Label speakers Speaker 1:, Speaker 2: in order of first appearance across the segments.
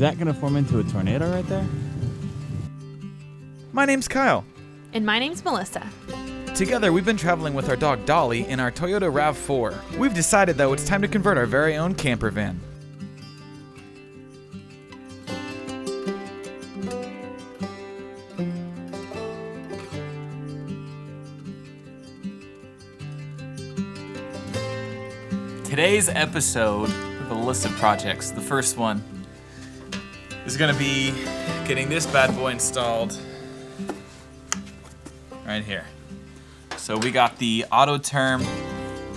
Speaker 1: that gonna form into a tornado right there?
Speaker 2: My name's Kyle.
Speaker 3: And my name's Melissa.
Speaker 2: Together, we've been traveling with our dog Dolly in our Toyota RAV4. We've decided, though, it's time to convert our very own camper van. Today's episode of a list of projects, the first one, is going to be getting this bad boy installed right here. So we got the Autoterm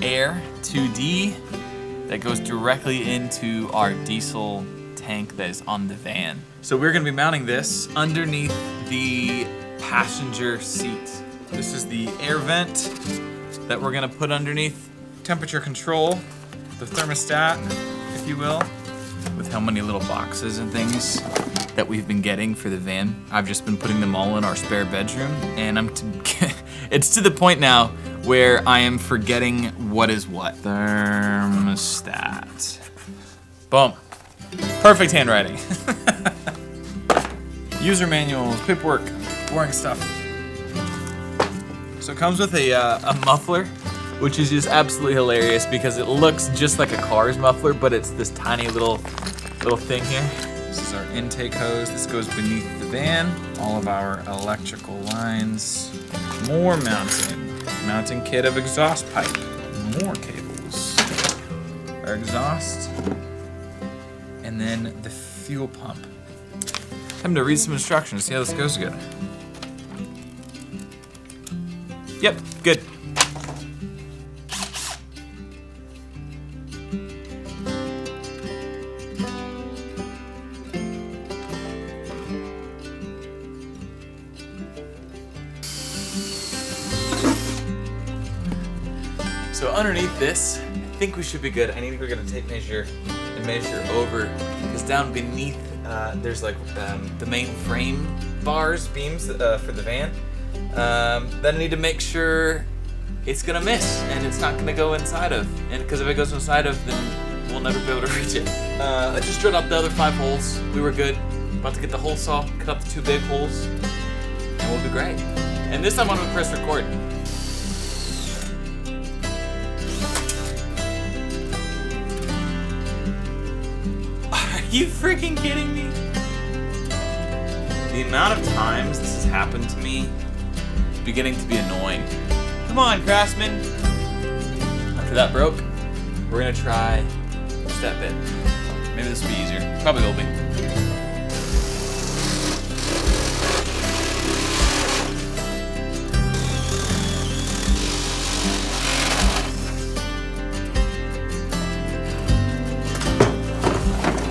Speaker 2: Air 2D that goes directly into our diesel tank that is on the van. So we're going to be mounting this underneath the passenger seat. This is the air vent that we're going to put underneath. Temperature control, the thermostat, if you will, with how many little boxes and things that we've been getting for the van. I've just been putting them all in our spare bedroom, and it's to the point now where I am forgetting what is what. Thermostat. Boom. Perfect handwriting. User manuals, paperwork, boring stuff. So it comes with a muffler, which is just absolutely hilarious because it looks just like a car's muffler, but it's this tiny little thing here. This is our intake hose. This goes beneath the van. All of our electrical lines. More mounting kit of exhaust pipe. More cables. Our exhaust. And then the fuel pump. Time to read some instructions, see how this goes together. Yep, good. So underneath this, I think we should be good. I think we're gonna tape measure and measure over, because down beneath there's like the main frame beams for the van. Then I need to make sure it's gonna miss and it's not gonna go inside of. And because if it goes inside of, then we'll never be able to reach it. I just drilled out the other 5 holes. We were good. About to get the hole saw, cut out the 2 big holes, and we'll be great. And this time I'm gonna press record. Are you freaking kidding me? The amount of times this has happened to me is beginning to be annoying. Come on, Craftsman. After that broke, we're gonna try just that bit. Maybe this will be easier. Probably will be.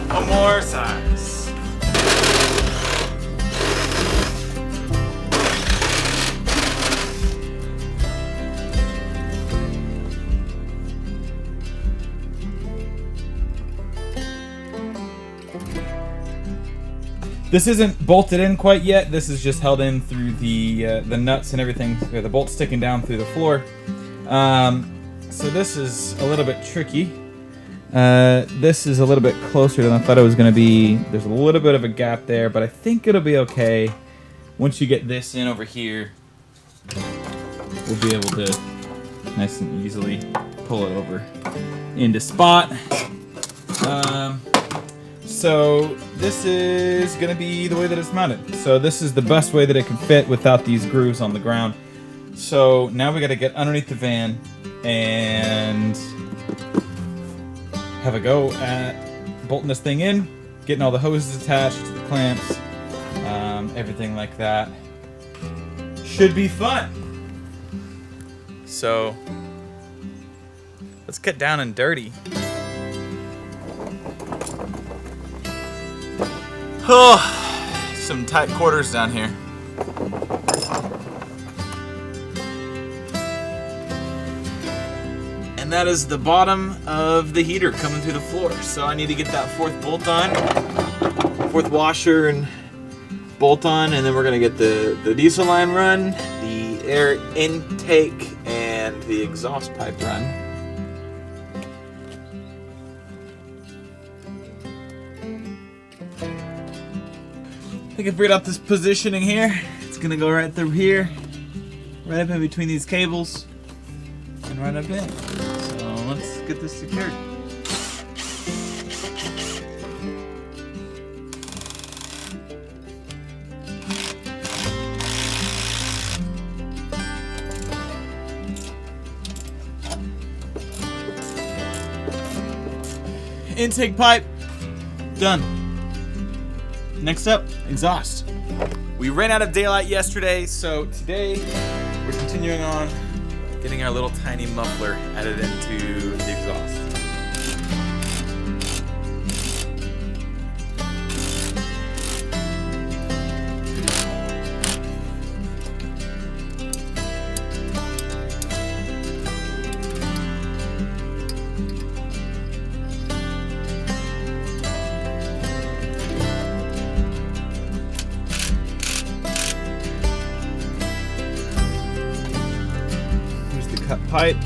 Speaker 2: One more size. This isn't bolted in quite yet. This is just held in through the nuts and everything. The bolt's sticking down through the floor. So this is a little bit tricky. This is a little bit closer than I thought it was going to be. There's a little bit of a gap there, but I think it'll be okay. Once you get this in over here, we'll be able to nice and easily pull it over into spot. So this is going to be the way that it's mounted. So this is the best way that it can fit without these grooves on the ground. So now we got to get underneath the van and have a go at bolting this thing in, getting all the hoses attached to the clamps, everything like that. Should be fun. So let's get down and dirty. Oh, some tight quarters down here. And that is the bottom of the heater coming through the floor. So I need to get that 4th bolt on, 4th washer and bolt on, and then we're gonna get the diesel line run, the air intake, and the exhaust pipe run. think I figured out this positioning here. It's gonna go right through here, right up in between these cables, and right up in. So let's get this secured. Intake pipe, done. Next up, exhaust. We ran out of daylight yesterday, so today we're continuing on getting our little tiny muffler added into the exhaust. Cut pipe.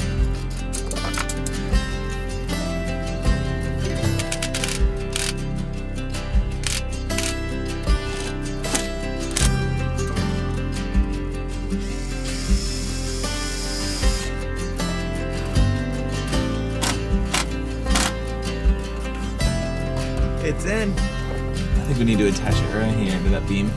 Speaker 2: It's in. I think we need to attach it right here to that beam.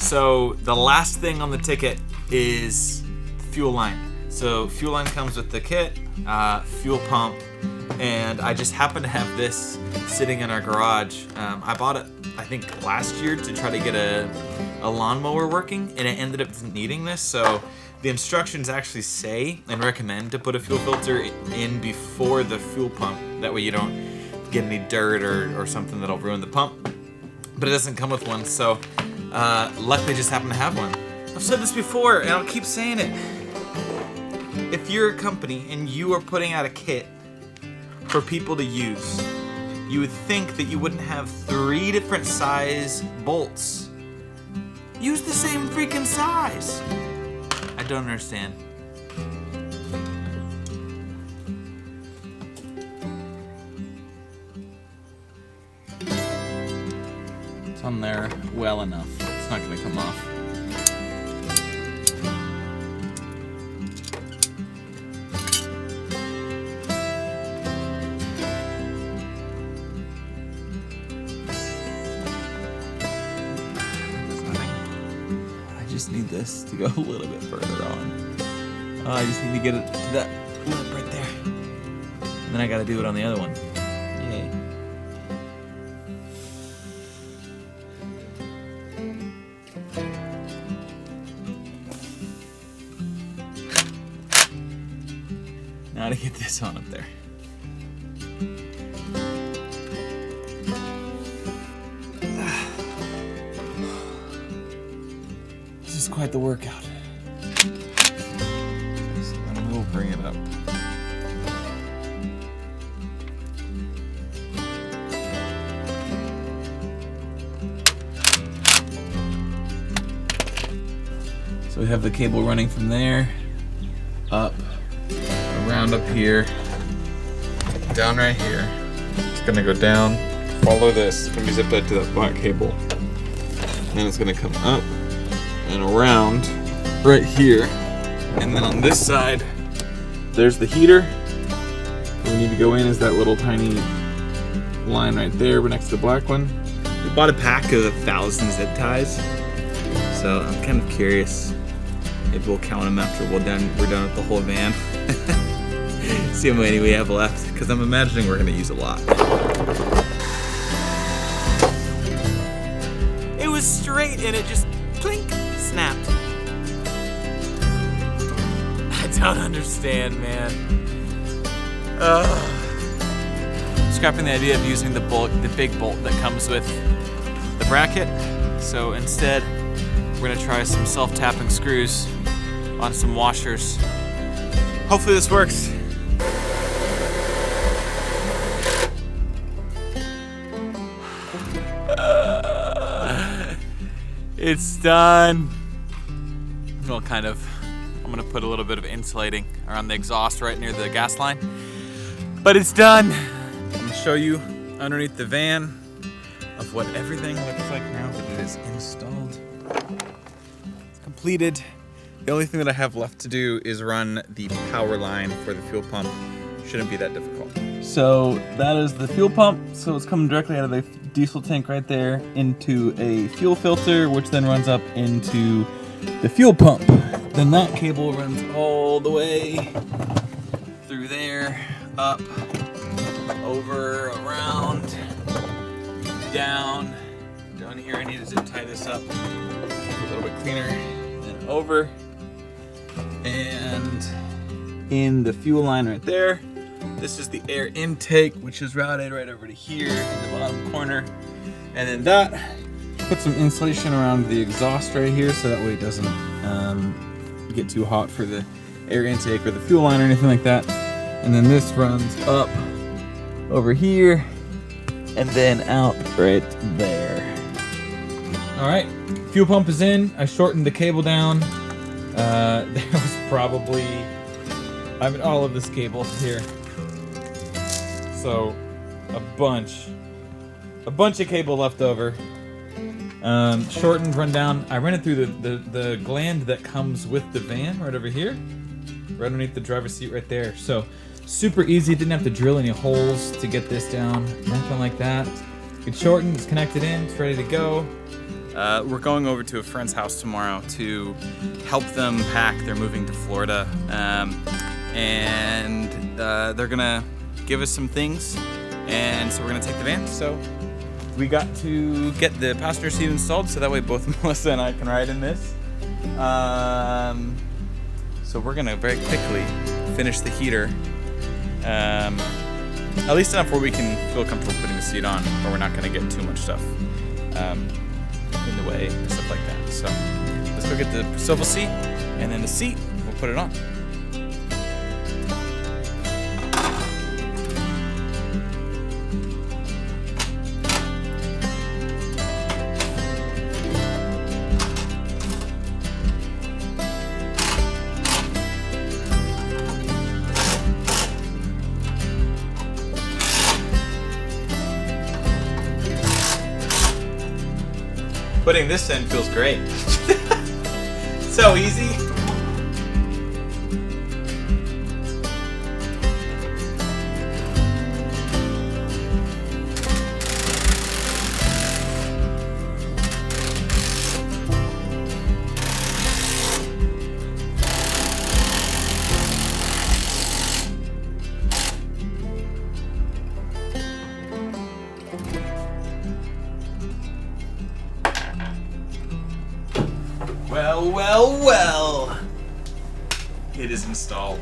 Speaker 2: So the last thing on the ticket is the fuel line. So fuel line comes with the kit, fuel pump, and I just happen to have this sitting in our garage. I bought it, I think, last year to try to get a lawnmower working, and it ended up needing this. So the instructions actually say and recommend to put a fuel filter in before the fuel pump. That way you don't get any dirt or something that'll ruin the pump. But it doesn't come with one, so luckily just happen to have one. I've said this before, and I'll keep saying it. If you're a company and you are putting out a kit for people to use, you would think that you wouldn't have 3 different size bolts. Use the same freaking size. I don't understand. It's on there well enough. It's not gonna come off. I just need this to go a little bit further on. Oh, I just need to get it to that lip right there. And then I gotta do it on the other one. Yay. Now to get this on up there. This is quite the workout. So then we'll bring it up. So we have the cable running from there, up, around up here, down right here. It's gonna go down, follow this, it's gonna be zipped to that black cable. Then it's gonna come up and around right here. And then on this side, there's the heater. What we need to go in is that little tiny line right there, but next to the black one. We bought a pack of 1,000 zip ties. So I'm kind of curious if we'll count them after we're done with the whole van. See how many we have left, because I'm imagining we're gonna use a lot. It was straight and it just plink, snapped. I don't understand, man. Scrapping the idea of using the big bolt that comes with the bracket. So instead, we're gonna try some self-tapping screws on some washers. Hopefully this works. It's done. Well, kind of. I'm gonna put a little bit of insulating around the exhaust right near the gas line. But it's done. I'm gonna show you underneath the van of what everything looks like now that it is installed. It's completed. The only thing that I have left to do is run the power line for the fuel pump. Shouldn't be that difficult. So that is the fuel pump. So it's coming directly out of the diesel tank right there into a fuel filter, which then runs up into the fuel pump. Then that cable runs all the way through there, up, over, around, down here. I need to zip tie this up a little bit cleaner, and over, and in the fuel line right there. This is the air intake, which is routed right over to here in the bottom corner. And then that, put some insulation around the exhaust right here so that way it doesn't get too hot for the air intake or the fuel line or anything like that. And then this runs up over here and then out right there. All right, fuel pump is in. I shortened the cable down. There was probably, all of this cable here. So a bunch of cable left over. Shortened, run down. I ran it through the gland that comes with the van right over here, right underneath the driver's seat right there. So super easy. Didn't have to drill any holes to get this down. Nothing like that. It's shortened. It's connected in. It's ready to go. We're going over to a friend's house tomorrow to help them pack. They're moving to Florida, and they're gonna give us some things, and so we're gonna take the van. So we got to get the passenger seat installed so that way both Melissa and I can ride in this. So we're gonna very quickly finish the heater, at least enough where we can feel comfortable putting the seat on, or we're not gonna get too much stuff in the way and stuff like that. So let's go get the swivel seat, and then the seat, we'll put it on. Putting this in feels great. So easy. Well, well, well. It is installed.